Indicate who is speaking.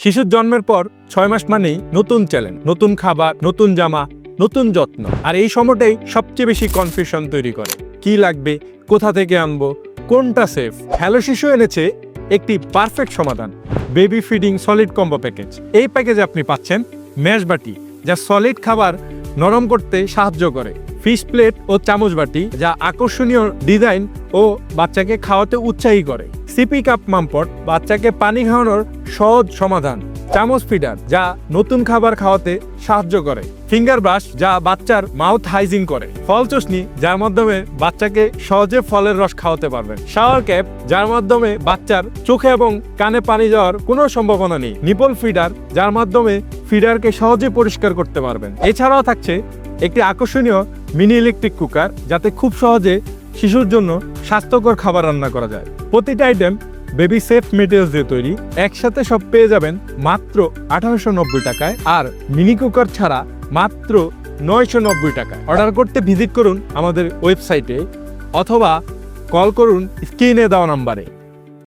Speaker 1: শিশুর জন্মের পর 6 মাস মানেই নতুন চ্যালেঞ্জ, নতুন খাবার, নতুন জামা, নতুন যত্ন। আর এই সময়টাই সবচেয়ে বেশি কনফিউশন তৈরি করে। কি লাগবে, কোথা থেকে আনবো, কোনটা সেফ? হ্যালো শিশু এনেছে একটি পারফেক্ট সমাধান, baby feeding solid combo package. এই প্যাকেজে আপনি পাচ্ছেন ম্যাশ বাটি, যা সলিড খাবার নরম করতে সাহায্য করে, ফিশ প্লেট ও চামচ বাটি, যা আকর্ষণীয় ডিজাইন ও বাচ্চাকে খাওয়াতে উৎসাহী করে, সিপি কাপ মামপট, বাচ্চাকে পানি খাওয়ানোর সহজ সমাধান, চামচ ফিডার, যা নতুন খাবার খাওয়াতে সাহায্য করে, ফিঙ্গার ব্রাশ, যা বাচ্চার মাউথ হাইজিন করে, ফল চুষনি, যার মাধ্যমে বাচ্চাকে সহজে ফলের রস খাওয়াতে পারবেন, শাওয়ার ক্যাপ, যার মাধ্যমে বাচ্চার চোখে এবং কানে পানি যাওয়ার কোনো সম্ভাবনা নেই, নিপল ফিডার, যার মাধ্যমে ফিডারকে সহজে পরিষ্কার করতে পারবেন। এছাড়াও থাকছে একটি আকর্ষণীয় মিনি ইলেকট্রিক কুকার, যাতে খুব সহজে শিশুর জন্য স্বাস্থ্যকর খাবার রান্না করা যায়। প্রতিটা আইটেম বেবি সেফ মেটেরিয়ালস দিয়ে তৈরি। একসাথে সব পেয়ে যাবেন মাত্র 1890 টাকায়, আর মিনি কুকার ছাড়া মাত্র 990 টাকায়। অর্ডার করতে ভিজিট করুন আমাদের ওয়েবসাইটে অথবা কল করুন স্ক্রিনে দেওয়া নাম্বারে।